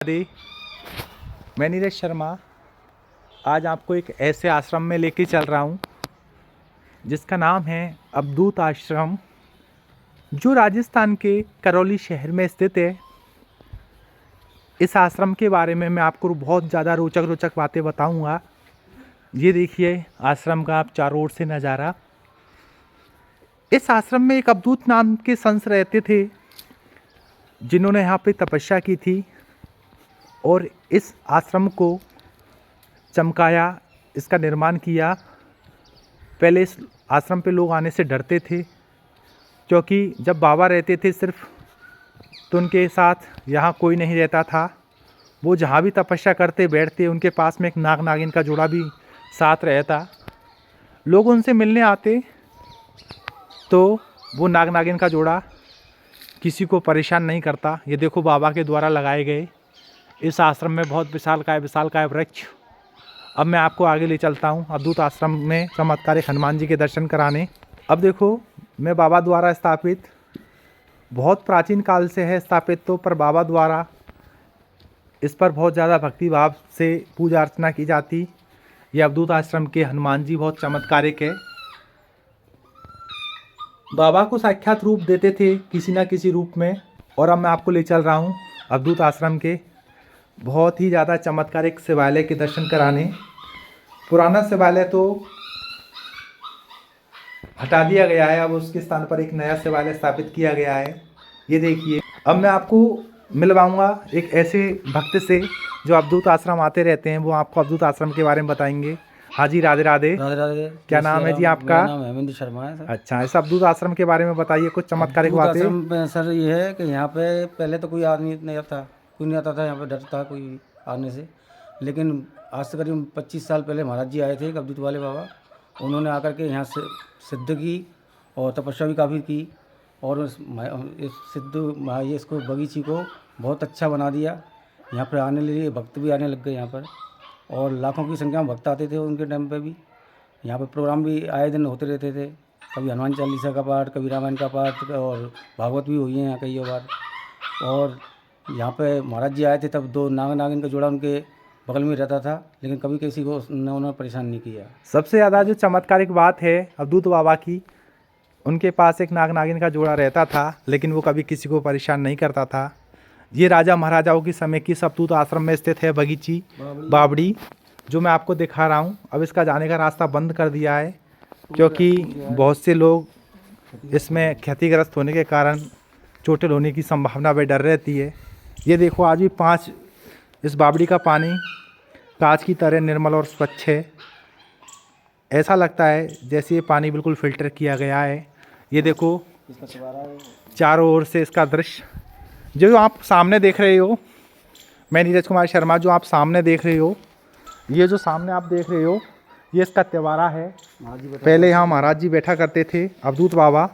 राधे। मैं नीरज शर्मा आज आपको एक ऐसे आश्रम में लेके चल रहा हूँ जिसका नाम है अवधूत आश्रम, जो राजस्थान के करौली शहर में स्थित है। इस आश्रम के बारे में मैं आपको बहुत ज़्यादा रोचक बातें बताऊँगा। ये देखिए आश्रम का आप चारों ओर से नज़ारा। इस आश्रम में एक अवधूत नाम के संत रहते थे, जिन्होंने यहाँ पे तपस्या की थी और इस आश्रम को चमकाया, इसका निर्माण किया। पहले इस आश्रम पे लोग आने से डरते थे, क्योंकि जब बाबा रहते थे सिर्फ, तो उनके साथ यहाँ कोई नहीं रहता था। वो जहाँ भी तपस्या करते बैठते, उनके पास में एक नाग नागिन का जोड़ा भी साथ रहता। लोग उनसे मिलने आते तो वो नाग नागिन का जोड़ा किसी को परेशान नहीं करता। ये देखो बाबा के द्वारा लगाए गए इस आश्रम में बहुत विशालकाय वृक्ष। अब मैं आपको आगे ले चलता हूँ अवधूत आश्रम में चमत्कारिक हनुमान जी के दर्शन कराने। अब देखो, मैं बाबा द्वारा स्थापित, बहुत प्राचीन काल से है स्थापित तो, पर बाबा द्वारा इस पर बहुत ज़्यादा भक्ति भाव से पूजा अर्चना की जाती। ये अवधूत आश्रम के हनुमान जी बहुत चमत्कारिक है। बाबा को साक्षात रूप देते थे किसी न किसी रूप में। और अब मैं आपको ले चल रहा हूँ अवधूत आश्रम के बहुत ही ज़्यादा चमत्कारिक शिवालय के दर्शन कराने। पुराना शिवालय तो हटा दिया गया है, अब उसके स्थान पर एक नया शिवालय स्थापित किया गया है। ये देखिए, अब मैं आपको मिलवाऊंगा एक ऐसे भक्त से जो अवधूत आश्रम आते रहते हैं। वो आपको अवधूत आश्रम के बारे में बताएंगे। हाँ जी, राधे राधे। राधे राधे। क्या नाम है जी आपका? मेरा नाम हेमेंद्र शर्मा है सर। अच्छा, इस अवधूत आश्रम के बारे में बताइए कुछ चमत्कारिक अवधूत बातें। आश्रम में सर ये है कि यहाँ पे पहले तो कोई आदमी नहीं था, कोई नहीं आता था यहाँ पे, डरता था कोई आने से। लेकिन आज से करीब 25 साल पहले महाराज जी आए थे, अवधूत वाले बाबा। उन्होंने आकर के यहाँ से सिद्ध की और तपस्या भी काफ़ी की, और इस सिद्ध ये इसको बगीची को बहुत अच्छा बना दिया। यहाँ पर आने लिए भक्त भी आने लग गए यहाँ पर, और लाखों की संख्या में भक्त आते थे उनके टाइम पे भी। यहाँ पे प्रोग्राम भी आए दिन होते रहते थे, कभी हनुमान चालीसा का पाठ, कभी रामायण का पाठ, और भागवत भी हुई है यहाँ कई बार। और यहाँ पे महाराज जी आए थे तब 2 नाग नागिन का जोड़ा उनके बगल में रहता था, लेकिन कभी किसी को उन्होंने परेशान नहीं किया। सबसे ज़्यादा जो चमत्कारिक बात है अवधूत बाबा की, उनके पास एक नाग नागिन का जोड़ा रहता था, लेकिन वो कभी किसी को परेशान नहीं करता था। ये राजा महाराजाओं की समय की अवधूत आश्रम में स्थित है बगीची बावड़ी, जो मैं आपको दिखा रहा हूँ। अब इसका जाने का रास्ता बंद कर दिया है, क्योंकि बहुत से लोग इसमें क्षतिग्रस्त होने के कारण चोटिल होने की संभावना भी डर रहती है। ये देखो, आज भी 5 इस बावड़ी का पानी कांच की तरह निर्मल और स्वच्छ है। ऐसा लगता है जैसे ये पानी बिल्कुल फ़िल्टर किया गया है। ये देखो चारों ओर से इसका दृश्य जो आप सामने देख रहे हो। मैं नीरज कुमार शर्मा, जो आप सामने देख रहे हो, ये जो सामने आप देख रहे हो, ये इसका त्योहारा है। पहले यहाँ महाराज जी बैठा करते थे अवधूत बाबा।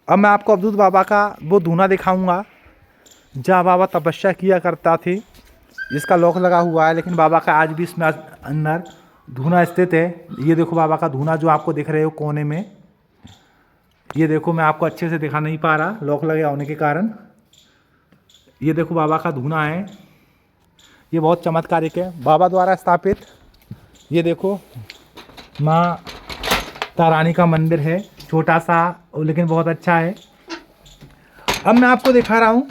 अब मैं आपको अवधूत बाबा का वो धूना दिखाऊंगा जहाँ बाबा तपस्या किया करता थे। इसका लॉक लगा हुआ है, लेकिन बाबा का आज भी इसमें अंदर धूना स्थित है। ये देखो बाबा का धूना जो आपको दिख रहे हो कोने में। ये देखो, मैं आपको अच्छे से दिखा नहीं पा रहा लॉक लगे होने के कारण। ये देखो बाबा का धूना है, ये बहुत चमत्कारिक है, बाबा द्वारा स्थापित। ये देखो माँ तारानी का मंदिर है, छोटा सा लेकिन बहुत अच्छा है। अब मैं आपको दिखा रहा हूँ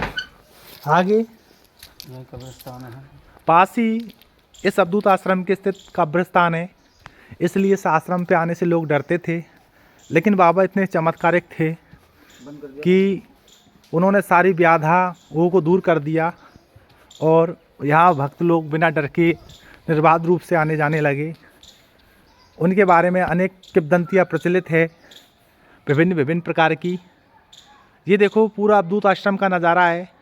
आगे कब्रिस्तान है, पास ही इस अवधूत आश्रम के स्थित कब्रिस्तान है। इसलिए इस आश्रम पे आने से लोग डरते थे, लेकिन बाबा इतने चमत्कारिक थे कि उन्होंने सारी बाधाओं को दूर कर दिया, और यहाँ भक्त लोग बिना डर के निर्बाध रूप से आने जाने लगे। उनके बारे में अनेक किंवदंतियाँ प्रचलित है, विभिन्न प्रकार की। ये देखो पूरा अवधूत आश्रम का नज़ारा है।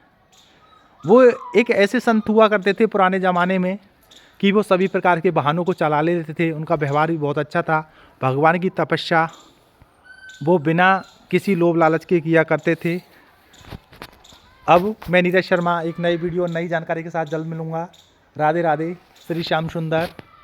वो एक ऐसे संत हुआ करते थे पुराने ज़माने में कि वो सभी प्रकार के वाहनों को चला लेते थे। उनका व्यवहार भी बहुत अच्छा था। भगवान की तपस्या वो बिना किसी लोभ लालच के किया करते थे। अब मैं नीरज शर्मा एक नई वीडियो नई जानकारी के साथ जल्द मिलूँगा। राधे राधे। श्री श्याम सुंदर।